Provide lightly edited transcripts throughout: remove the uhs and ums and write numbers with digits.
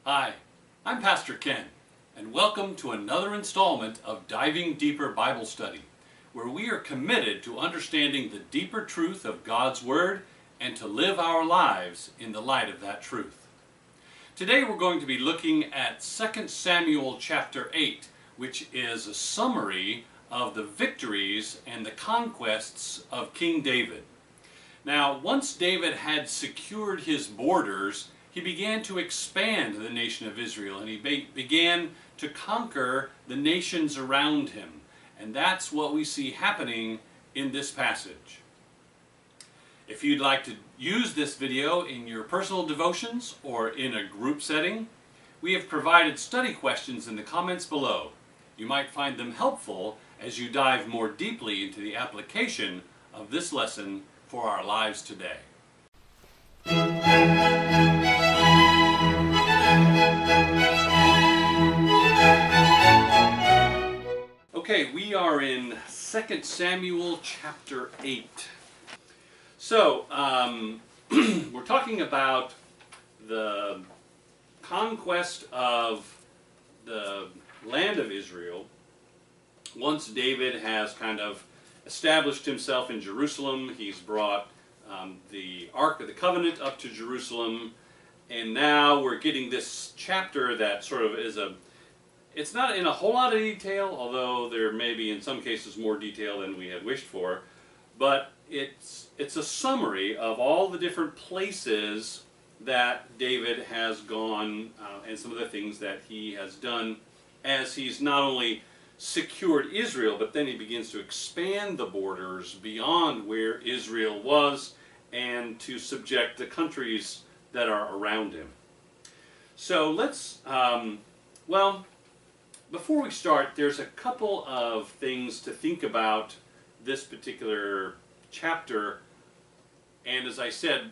Hi, I'm Pastor Ken, and welcome to another installment of Diving Deeper Bible Study, where we are committed to understanding the deeper truth of God's Word and to live our lives in the light of that truth. Today we're going to be looking at 2 Samuel chapter 8, which is a summary of the victories and the conquests of King David. Now, once David had secured his borders, he began to expand the nation of Israel, and he began to conquer the nations around him. And that's what we see happening in this passage. If you'd like to use this video in your personal devotions or in a group setting, we have provided study questions in the comments below. You might find them helpful as you dive more deeply into the application of this lesson for our lives today. Okay, we are in 2 Samuel chapter 8. So, we're talking about the conquest of the land of Israel once David has kind of established himself in Jerusalem. He's brought the Ark of the Covenant up to Jerusalem, and now we're getting this chapter that sort of is it's not in a whole lot of detail, although there may be in some cases more detail than we had wished for, but it's a summary of all the different places that David has gone and some of the things that he has done as he's not only secured Israel, but then he begins to expand the borders beyond where Israel was and to subject the countries that are around him. So let's, before we start, there's a couple of things to think about this particular chapter, and as I said,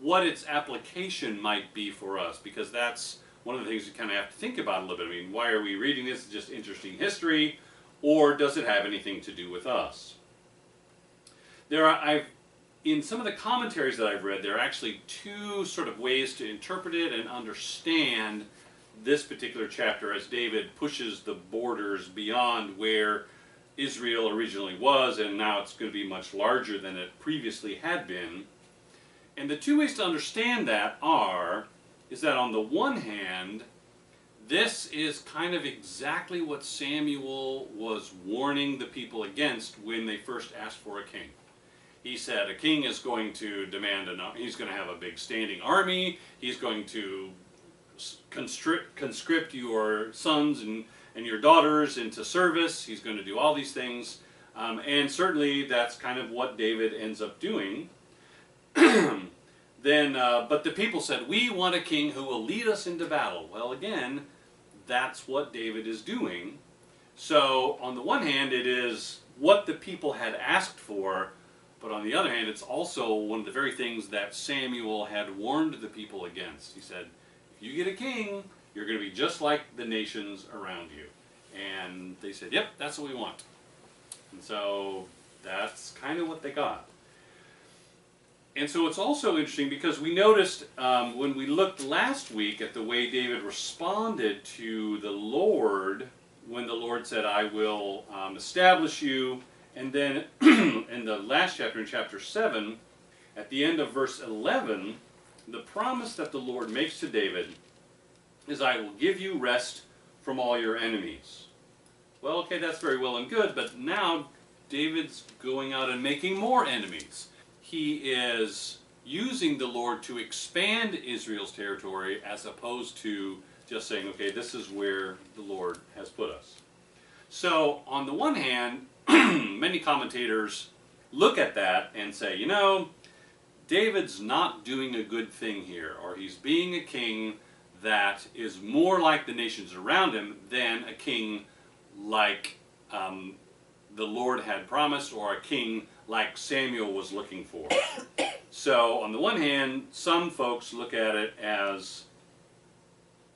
what its application might be for us, because that's one of the things you kind of have to think about a little bit. I mean, why are we reading this? Is it just interesting history, or does it have anything to do with us? In some of the commentaries that I've read, there are actually two sort of ways to interpret it and understand this particular chapter as David pushes the borders beyond where Israel originally was, and now it's going to be much larger than it previously had been. And the two ways to understand that is that on the one hand, this is kind of exactly what Samuel was warning the people against when they first asked for a king. He said a king is going to demand he's going to have a big standing army, he's going to conscript your sons and your daughters into service, he's going to do all these things, and certainly that's kind of what David ends up doing. But the people said, we want a king who will lead us into battle. Well, again, that's what David is doing. So, on the one hand, it is what the people had asked for, but on the other hand, it's also one of the very things that Samuel had warned the people against. He said, if you get a king, you're going to be just like the nations around you. And they said, yep, that's what we want. And so, that's kind of what they got. And so it's also interesting because we noticed when we looked last week at the way David responded to the Lord when the Lord said, I will establish you. And then in the last chapter, in chapter 7, at the end of verse 11, the promise that the Lord makes to David is, I will give you rest from all your enemies. Well, okay, that's very well and good, but now David's going out and making more enemies. He is using the Lord to expand Israel's territory as opposed to just saying, okay, this is where the Lord has put us. So, on the one hand, many commentators look at that and say, you know, David's not doing a good thing here, or he's being a king that is more like the nations around him than a king like the Lord had promised, or a king like Samuel was looking for. So, on the one hand, some folks look at it as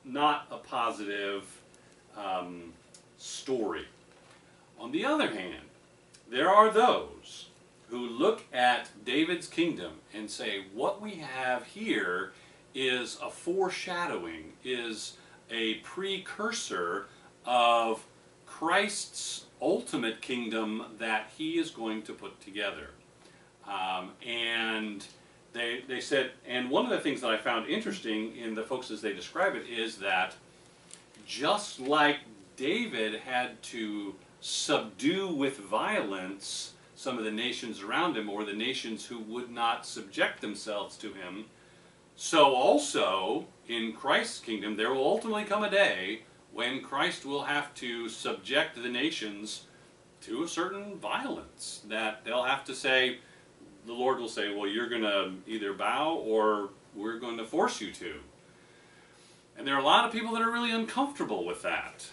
not a positive story. On the other hand, there are those who look at David's kingdom and say, what we have here is a foreshadowing, is a precursor of Christ's ultimate kingdom that he is going to put together. And they said, and one of the things that I found interesting in the folks as they describe it is that just like David had to subdue with violence some of the nations around him, or the nations who would not subject themselves to him, so also in Christ's kingdom there will ultimately come a day when Christ will have to subject the nations to a certain violence, that they'll have to say, the Lord will say, well, you're going to either bow or we're going to force you to. And there are a lot of people that are really uncomfortable with that.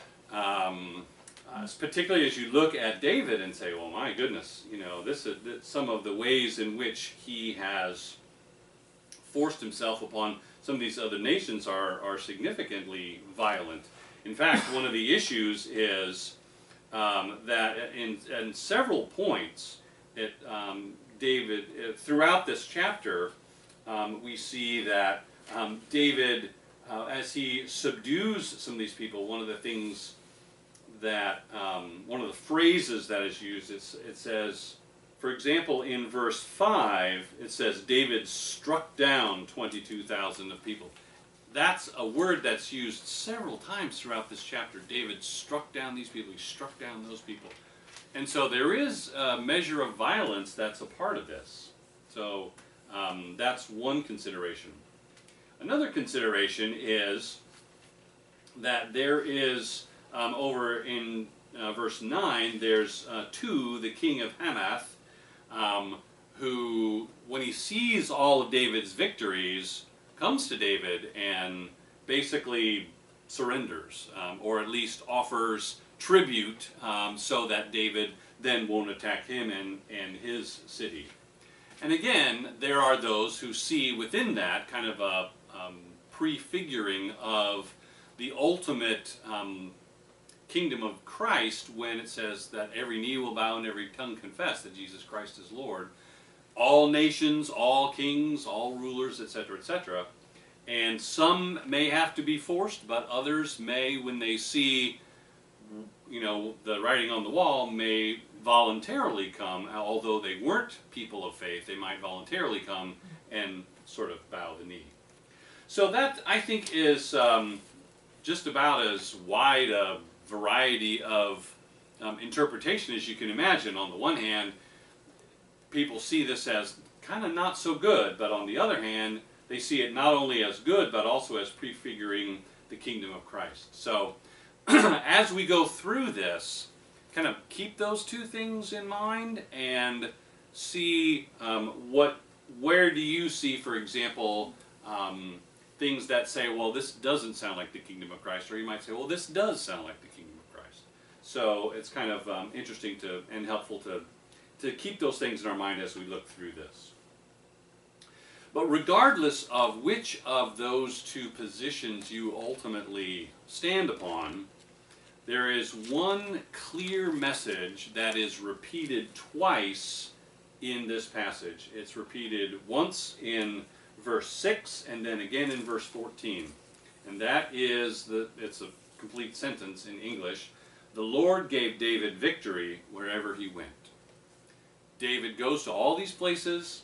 Particularly as you look at David and say, well, my goodness, you know, this is some of the ways in which he has forced himself upon some of these other nations are significantly violent. In fact, one of the issues is that in several points, David, throughout this chapter, we see that David, as he subdues some of these people, one of the things that, one of the phrases that is used, it says, for example, in verse 5, it says, David struck down 22,000 of people. That's a word that's used several times throughout this chapter. David struck down these people, he struck down those people. And so there is a measure of violence that's a part of this. So that's one consideration. Another consideration is that there is, over in verse 9, there's Tu, the king of Hamath, who, when he sees all of David's victories, comes to David and basically surrenders, or at least offers tribute, so that David then won't attack him and his city. And again, there are those who see within that kind of a prefiguring of the ultimate kingdom of Christ, when it says that every knee will bow and every tongue confess that Jesus Christ is Lord. All nations, all kings, all rulers, etc., etc. And some may have to be forced, but others may, when they see, you know, the writing on the wall, may voluntarily come. Although they weren't people of faith, they might voluntarily come and sort of bow the knee. So that, I think, is just about as wide a variety of interpretation as you can imagine. On the one hand, people see this as kind of not so good, but on the other hand, they see it not only as good, but also as prefiguring the kingdom of Christ. So as we go through this, kind of keep those two things in mind and see where do you see, for example, things that say, well, this doesn't sound like the kingdom of Christ, or you might say, well, this does sound like the kingdom of Christ. So it's kind of interesting and helpful to keep those things in our mind as we look through this. But regardless of which of those two positions you ultimately stand upon, there is one clear message that is repeated twice in this passage. It's repeated once in verse 6 and then again in verse 14. And that is, it's a complete sentence in English. The Lord gave David victory wherever he went. David goes to all these places.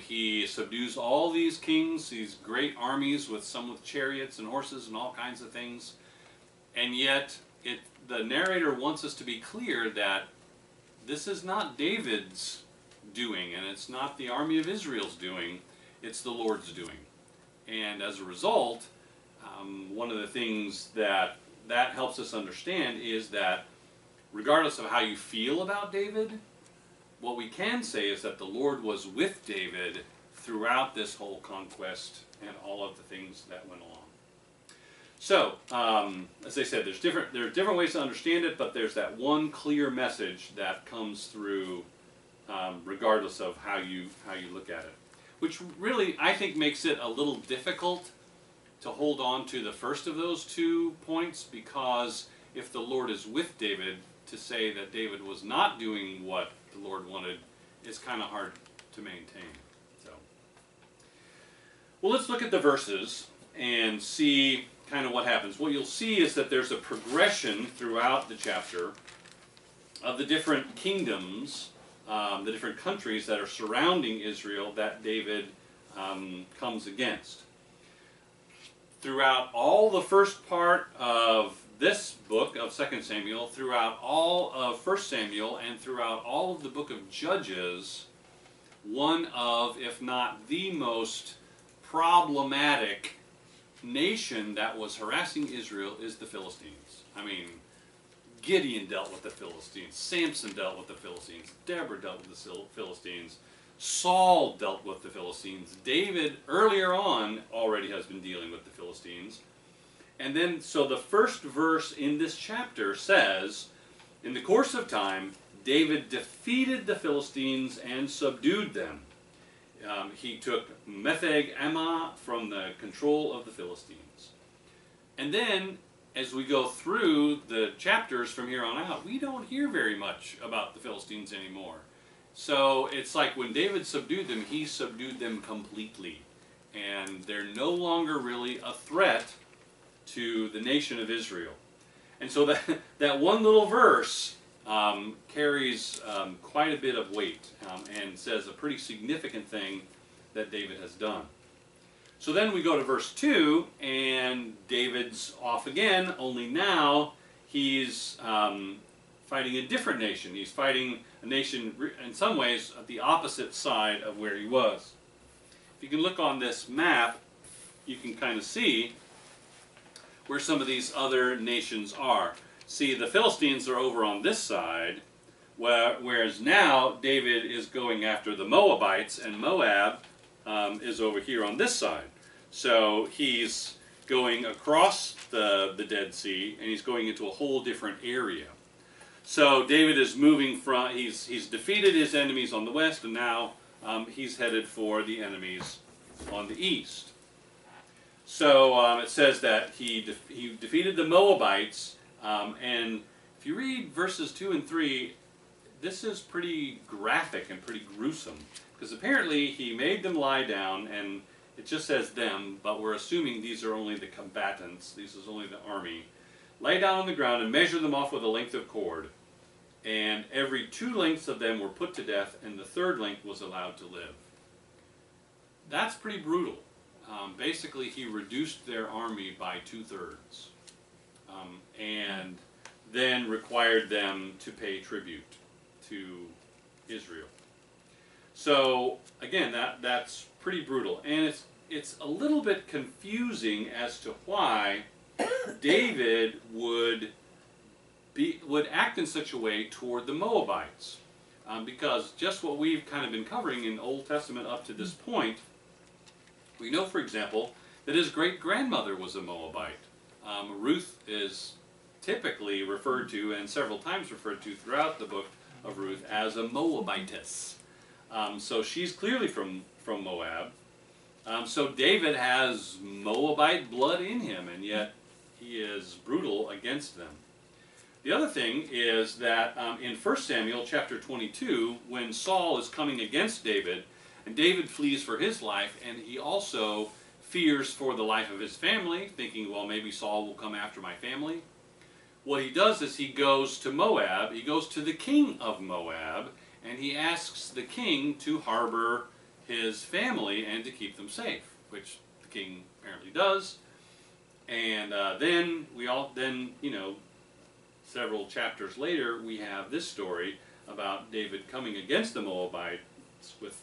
He subdues all these kings, these great armies, some with chariots and horses and all kinds of things. And yet, the narrator wants us to be clear that this is not David's doing, and it's not the army of Israel's doing, it's the Lord's doing. And as a result, one of the things that helps us understand is that regardless of how you feel about David, what we can say is that the Lord was with David throughout this whole conquest and all of the things that went along. So, as I said, there are different ways to understand it, but there's that one clear message that comes through regardless of how you look at it. Which really, I think, makes it a little difficult to hold on to the first of those 2 points, because if the Lord is with David, to say that David was not doing what the Lord wanted is kind of hard to maintain. So, Well, let's look at the verses and see kind of what happens. What you'll see is that there's a progression throughout the chapter of the different kingdoms, the different countries that are surrounding Israel that David comes against. Throughout all the first part of this book of 2 Samuel, throughout all of 1 Samuel, and throughout all of the book of Judges, one of, if not the most problematic nation that was harassing Israel is the Philistines. I mean, Gideon dealt with the Philistines, Samson dealt with the Philistines, Deborah dealt with the Philistines, Saul dealt with the Philistines, David earlier on already has been dealing with the Philistines. And then, so the first verse in this chapter says, in the course of time, David defeated the Philistines and subdued them. He took Metheg Ammah from the control of the Philistines. And then, as we go through the chapters from here on out, we don't hear very much about the Philistines anymore. So it's like when David subdued them, he subdued them completely. And they're no longer really a threat to the nation of Israel. And so that one little verse carries quite a bit of weight and says a pretty significant thing that David has done. So then we go to verse 2, and David's off again, only now he's fighting a different nation. He's fighting a nation, in some ways, at the opposite side of where he was. If you can look on this map, you can kind of see where some of these other nations are. See, the Philistines are over on this side, whereas now David is going after the Moabites, and Moab is over here on this side. So he's going across the Dead Sea, and he's going into a whole different area. So David is moving from, he's defeated his enemies on the west, and now he's headed for the enemies on the east. So it says that he defeated the Moabites, and if you read verses 2 and 3, this is pretty graphic and pretty gruesome, because apparently he made them lie down, and it just says them, but we're assuming these are only the combatants, this is only the army. Lay down on the ground and measure them off with a length of cord, and every 2 lengths of them were put to death, and the 3rd length was allowed to live. That's pretty brutal. Basically, he reduced their army by 2/3, and then required them to pay tribute to Israel. So again, that's pretty brutal, and it's a little bit confusing as to why David would act in such a way toward the Moabites, because just what we've kind of been covering in the Old Testament up to this point, we know, for example, that his great-grandmother was a Moabite. Ruth is typically referred to, and several times referred to throughout the book of Ruth, as a Moabitess. So she's clearly from Moab. So David has Moabite blood in him, and yet he is brutal against them. The other thing is that in 1 Samuel chapter 22, when Saul is coming against David, and David flees for his life, and he also fears for the life of his family, thinking, well, maybe Saul will come after my family. What he does is he goes to Moab, he goes to the king of Moab, and he asks the king to harbor his family and to keep them safe, which the king apparently does. And then, you know, several chapters later, we have this story about David coming against the Moabites with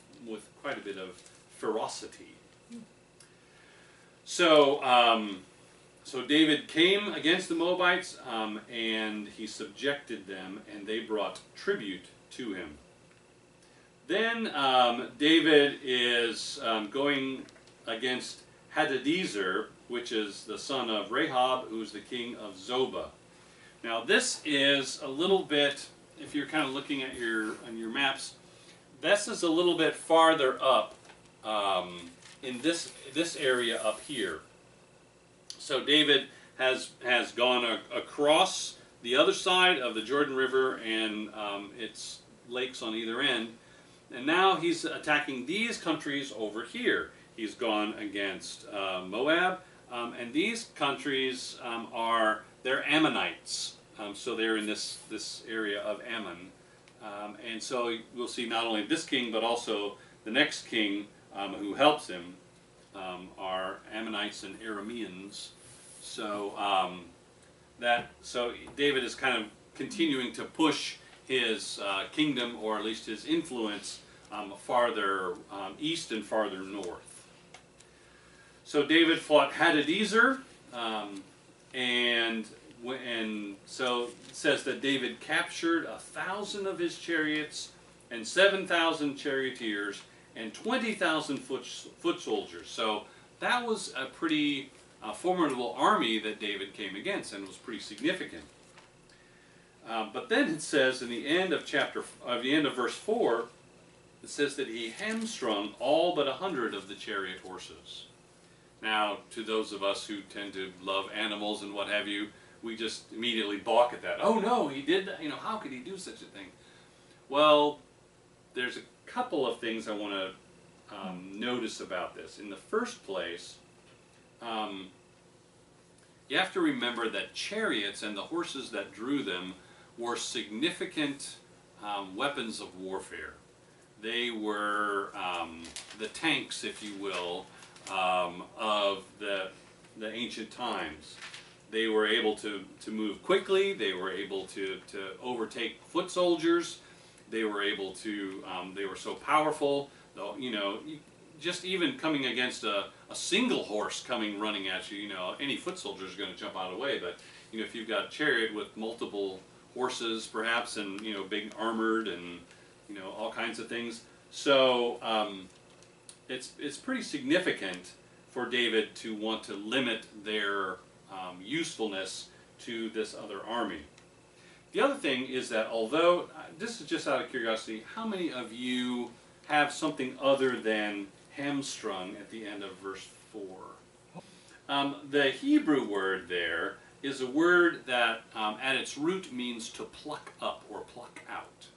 quite a bit of ferocity. So, so David came against the Moabites, and he subjected them, and they brought tribute to him. Then David is going against Hadadezer, which is the son of Rahab, who's the king of Zobah. Now this is a little bit, if you're kind of looking at on your maps, this is a little bit farther up in this area up here. So David has gone across the other side of the Jordan River and its lakes on either end, and now he's attacking these countries over here. he's gone against Moab, and these countries they're Ammonites, so they're in this area of Ammon, and so we'll see not only this king but also the next king who helps him are Ammonites and Arameans. So so David is kind of continuing to push his kingdom, or at least his influence, farther east and farther north. So David fought Hadadezer, and so it says that David captured 1,000 of his chariots and 7,000 charioteers and 20,000 foot soldiers. So that was a pretty formidable army that David came against, and it was pretty significant. But then it says in the end of verse 4, it says that he hamstrung all but 100 of the chariot horses. Now, to those of us who tend to love animals and what have you, we just immediately balk at that. Oh no, he did that. How could he do such a thing? Well, there's a couple of things I want to notice about this. In the first place, you have to remember that chariots and the horses that drew them were significant weapons of warfare. They were the tanks, if you will, of the ancient times. They were able to move quickly. They were able to overtake foot soldiers. They were able to. They were so powerful. Though, just even coming against a single horse coming running at you, any foot soldier is going to jump out of the way. But if you've got a chariot with multiple horses, perhaps, and big armored and all kinds of things, so it's pretty significant for David to want to limit their usefulness to this other army. The other thing is that although, this is just out of curiosity, how many of you have something other than hamstrung at the end of verse 4? The Hebrew word there is a word that at its root means to pluck up or pluck out.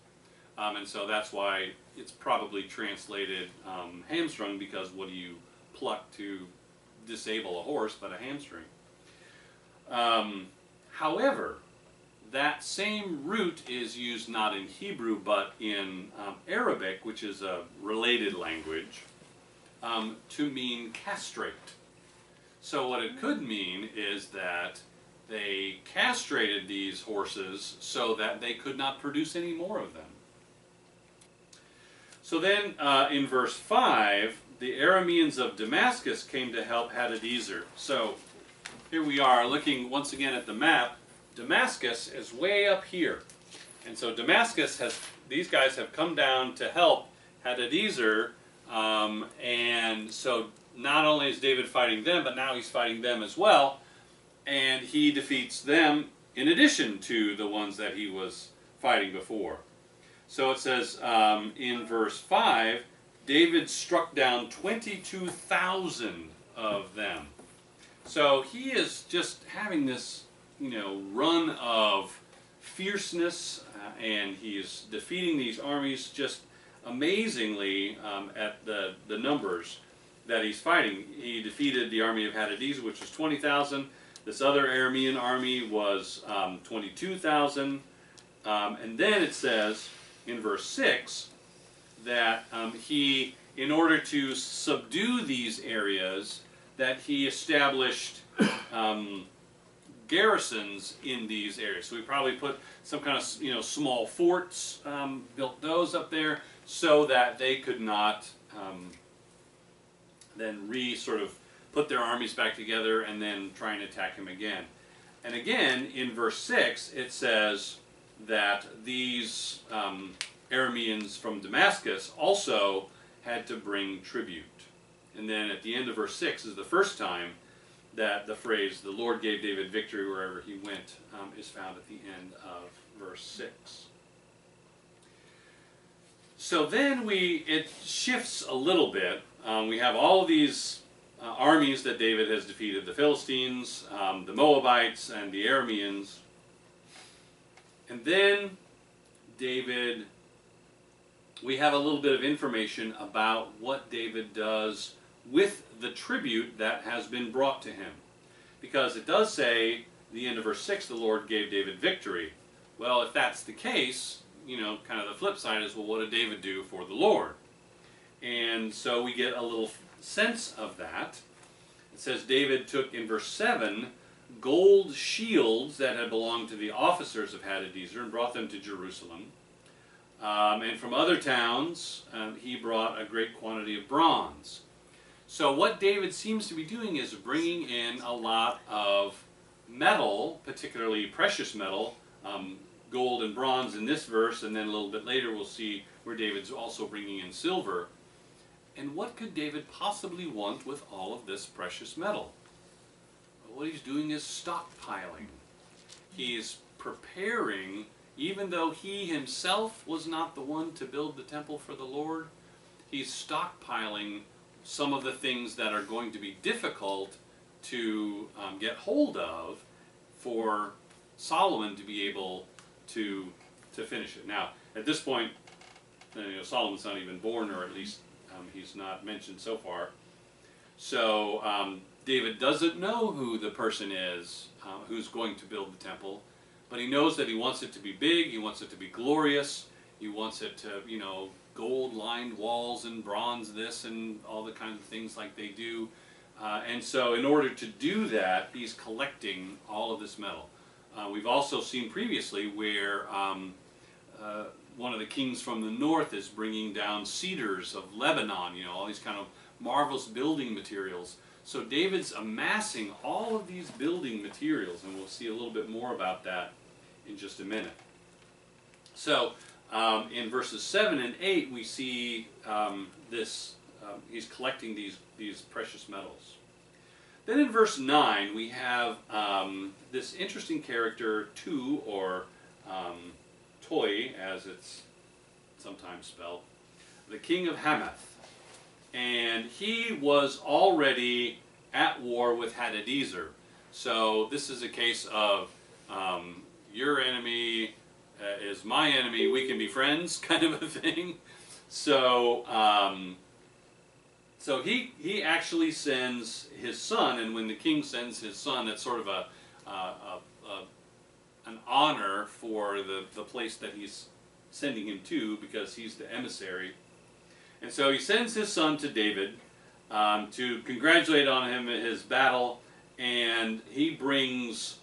And so that's why it's probably translated hamstrung, because what do you pluck to disable a horse but a hamstring? However, that same root is used not in Hebrew but in Arabic, which is a related language, to mean castrate. So what it could mean is that they castrated these horses so that they could not produce any more of them. So then in verse 5, the Arameans of Damascus came to help Hadadezer. So here we are looking once again at the map. Damascus is way up here. And so these guys have come down to help Hadadezer. And so not only is David fighting them, but now he's fighting them as well. And he defeats them in addition to the ones that he was fighting before. So it says in verse 5, David struck down 22,000 of them. So he is just having this, run of fierceness, and he is defeating these armies just amazingly at the numbers that he's fighting. He defeated the army of Hadadezer, which was 20,000. This other Aramean army was 22,000. And then it says in verse 6 that he, in order to subdue these areas, that he established garrisons in these areas. So we probably put some kind of small forts, built those up there so that they could not then sort of put their armies back together and then try and attack him again. And again in verse 6 it says that these Arameans from Damascus also had to bring tribute. And then at the end of verse 6 is the first time that the phrase, "the Lord gave David victory wherever he went," is found at the end of verse 6. So then it shifts a little bit. We have all of these armies that David has defeated: the Philistines, the Moabites, and the Arameans. And then we have a little bit of information about what David does with the tribute that has been brought to him. Because it does say, the end of verse 6, the Lord gave David victory. Well, if that's the case, kind of the flip side is, well, what did David do for the Lord? And so we get a little sense of that. It says David took, in verse 7, gold shields that had belonged to the officers of Hadadezer and brought them to Jerusalem. And from other towns, he brought a great quantity of bronze. So what David seems to be doing is bringing in a lot of metal, particularly precious metal, gold and bronze in this verse, and then a little bit later we'll see where David's also bringing in silver. And what could David possibly want with all of this precious metal? Well, what he's doing is stockpiling. He's preparing, even though he himself was not the one to build the temple for the Lord, he's stockpiling some of the things that are going to be difficult to get hold of for Solomon to be able to finish it. Now, at this point, Solomon's not even born, or at least he's not mentioned so far. So David doesn't know who the person is who's going to build the temple, but he knows that he wants it to be big, he wants it to be glorious, he wants it to, gold-lined walls and bronze this and all the kinds of things like they do. And so in order to do that, he's collecting all of this metal. We've also seen previously where one of the kings from the north is bringing down cedars of Lebanon, all these kind of marvelous building materials. So David's amassing all of these building materials, and we'll see a little bit more about that in just a minute. So in verses 7 and 8 we see he's collecting these precious metals. Then in verse 9 we have this interesting character, Tu, or Toi, as it's sometimes spelled, the king of Hamath. And he was already at war with Hadadezer. So this is a case of your enemy is my enemy, we can be friends, kind of a thing. So so he actually sends his son, and when the king sends his son, it's sort of an honor for the place that he's sending him to, because he's the emissary. And so he sends his son to David to congratulate on him in his battle, and he brings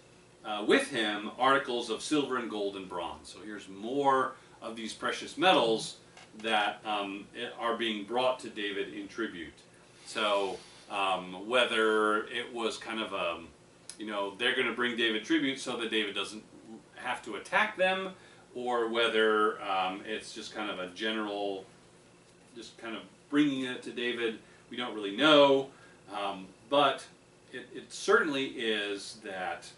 with him articles of silver and gold and bronze. So here's more of these precious metals that are being brought to David in tribute. So whether it was kind of a, they're going to bring David tribute so that David doesn't have to attack them, or whether it's just kind of a general, just kind of bringing it to David, we don't really know. But it certainly is that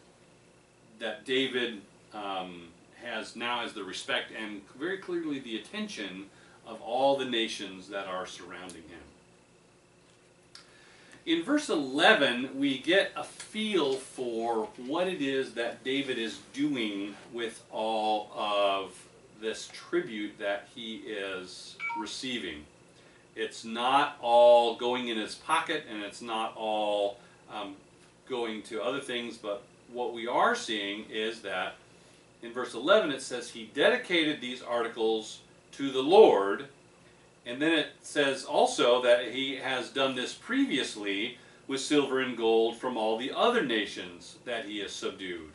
David has the respect and very clearly the attention of all the nations that are surrounding him. In verse 11, we get a feel for what it is that David is doing with all of this tribute that he is receiving. It's not all going in his pocket, and it's not all going to other things, but what we are seeing is that in verse 11 it says he dedicated these articles to the Lord, and then it says also that he has done this previously with silver and gold from all the other nations that he has subdued.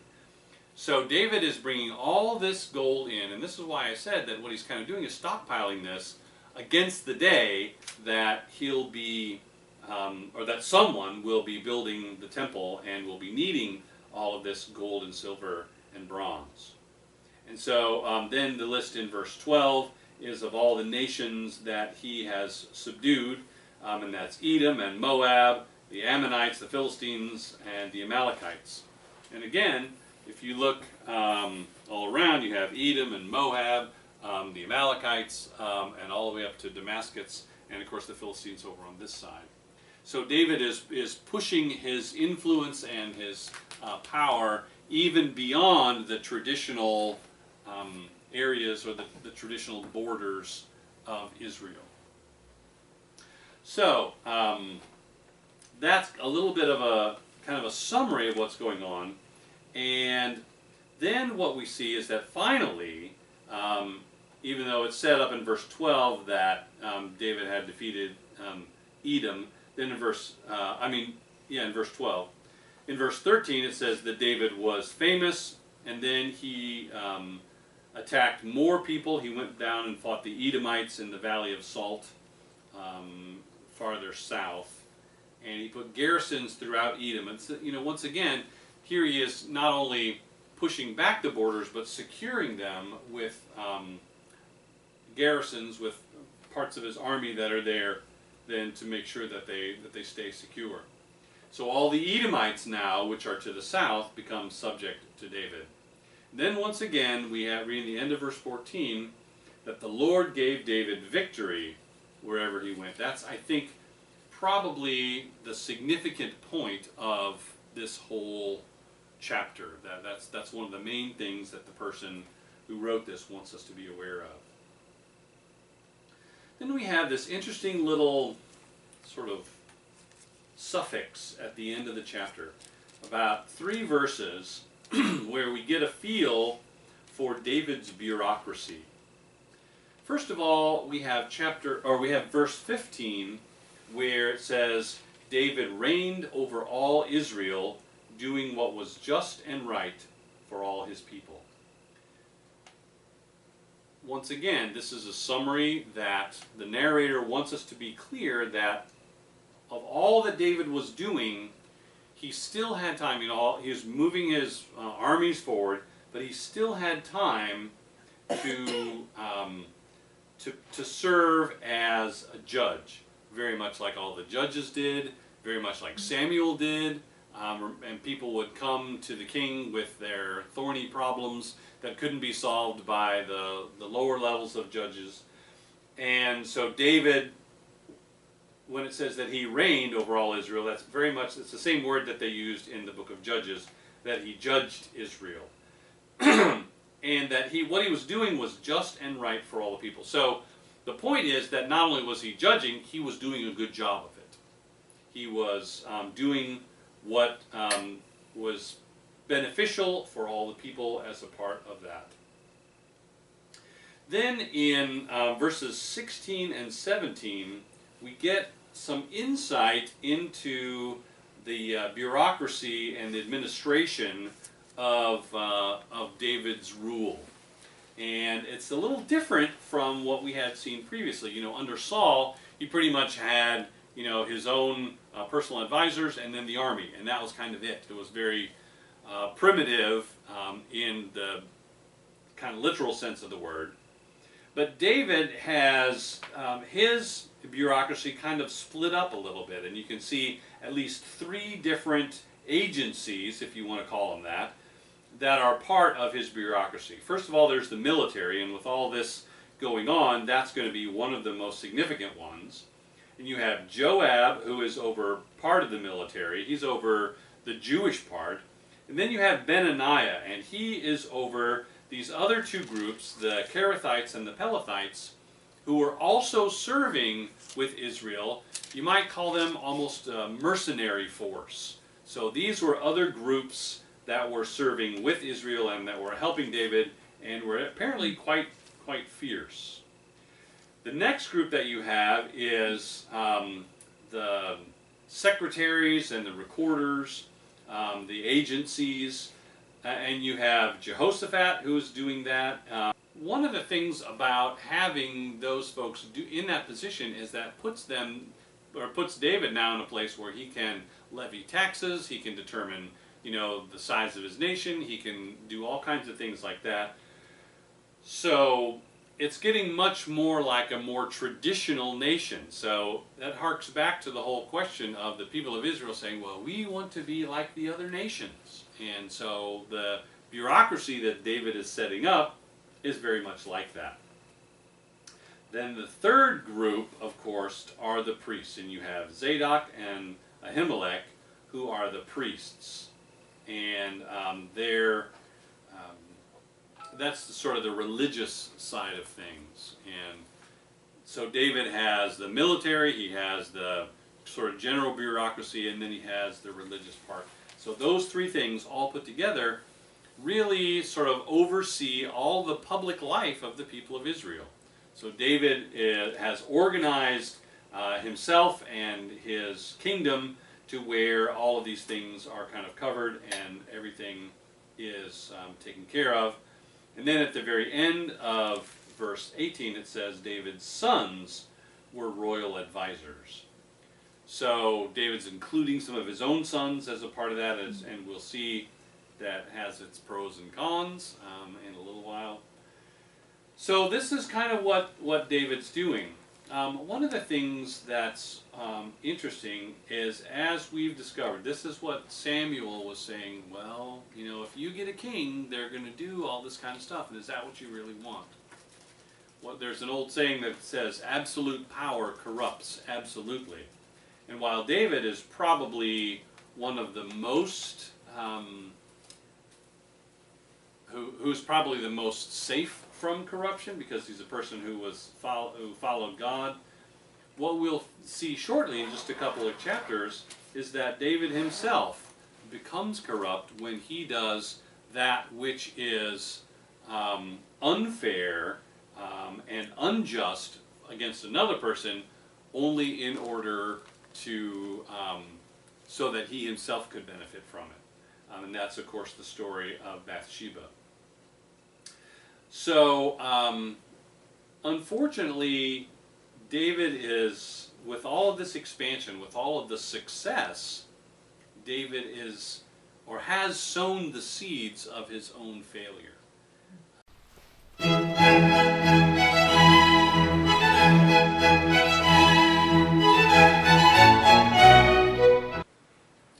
So David is bringing all this gold in, and this is why I said that what he's kind of doing is stockpiling this against the day that he'll be, or that someone will be building the temple and will be needing all of this gold and silver and bronze. And so then the list in verse 12 is of all the nations that he has subdued, and that's Edom and Moab, the Ammonites, the Philistines, and the Amalekites. And again, if you look all around, you have Edom and Moab, the Amalekites, and all the way up to Damascus, and of course the Philistines over on this side. So David is pushing his influence and his power even beyond the traditional areas or the traditional borders of Israel. So that's a little bit of a kind of a summary of what's going on. And then what we see is that finally, even though it's set up in verse 12 that David had defeated Edom, then in in verse 12. In verse 13 it says that David was famous, and then he attacked more people. He went down and fought the Edomites in the Valley of Salt, farther south, and he put garrisons throughout Edom. And so, once again, here he is not only pushing back the borders, but securing them with garrisons, with parts of his army that are there, then to make sure that they stay secure. So all the Edomites now, which are to the south, become subject to David. Then once again, we have reading the end of verse 14 that the Lord gave David victory wherever he went. That's, I think, probably the significant point of this whole chapter. That's one of the main things that the person who wrote this wants us to be aware of. Then we have this interesting little sort of suffix at the end of the chapter, about 3 verses where we get a feel for David's bureaucracy. First of all, we have verse 15, where it says, David reigned over all Israel, doing what was just and right for all his people. Once again, this is a summary that the narrator wants us to be clear that of all that David was doing, he still had time. He was moving his armies forward, but he still had time to serve as a judge, very much like all the judges did, very much like Samuel did, and people would come to the king with their thorny problems that couldn't be solved by the lower levels of judges. And so David, when it says that he reigned over all Israel, it's the same word that they used in the book of Judges, that he judged Israel. And that what he was doing was just and right for all the people. So the point is that not only was he judging, he was doing a good job of it. He was doing what was beneficial for all the people as a part of that. Then in verses 16 and 17, we get some insight into the bureaucracy and the administration of David's rule. And it's a little different from what we had seen previously. Under Saul, he pretty much had, his own personal advisors and then the army, and that was kind of it. It was very primitive in the kind of literal sense of the word. But David has his bureaucracy kind of split up a little bit, and you can see at least 3 different agencies, if you want to call them that are part of his bureaucracy. First of all, there's the military, and with all this going on, that's going to be one of the most significant ones. And you have Joab, who is over part of the military. He's over the Jewish part. And then you have Benaniah, and he is over these other 2 groups, the Kerethites and the Pelethites, who were also serving with Israel. You might call them almost a mercenary force. So these were other groups that were serving with Israel and that were helping David and were apparently quite fierce. The next group that you have is the secretaries and the recorders, the agencies, and you have Jehoshaphat who is doing that. One of the things about having those folks in that position is that puts David now in a place where he can levy taxes, he can determine the size of his nation, he can do all kinds of things like that. So it's getting much more like a more traditional nation. So that harks back to the whole question of the people of Israel saying, well, we want to be like the other nations. And so the bureaucracy that David is setting up is very much like that. Then the third group, of course, are the priests. And you have Zadok and Ahimelech, who are the priests. And that's sort of the religious side of things. And so David has the military, he has the sort of general bureaucracy, and then he has the religious part. So those three things all put together really sort of oversee all the public life of the people of Israel. So David has organized himself and his kingdom to where all of these things are kind of covered and everything is taken care of. And then at the very end of verse 18 it says David's sons were royal advisors. So David's including some of his own sons as a part of that, and we'll see that has its pros and cons in a little while. So this is kind of what David's doing. One of the things that's interesting is, as we've discovered, this is what Samuel was saying, well, you know, if you get a king, they're going to do all this kind of stuff, and is that what you really want? Well, there's an old saying that says, absolute power corrupts absolutely. And while David is probably one of the most, who's probably the most safe from corruption because he's a person who followed God, what we'll see shortly in just a couple of chapters is that David himself becomes corrupt when he does that which is unfair and unjust against another person, only in order to so that he himself could benefit from it. And that's, of course, the story of Bathsheba. So, unfortunately, David is, with all of this expansion, with all of the success, David is, or has sown the seeds of his own failure.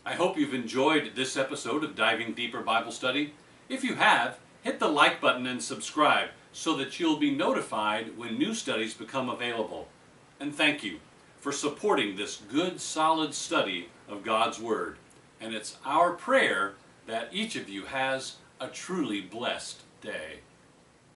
I hope you've enjoyed this episode of Diving Deeper Bible Study. If you have, hit the like button and subscribe so that you'll be notified when new studies become available. And thank you for supporting this good, solid study of God's Word. And it's our prayer that each of you has a truly blessed day.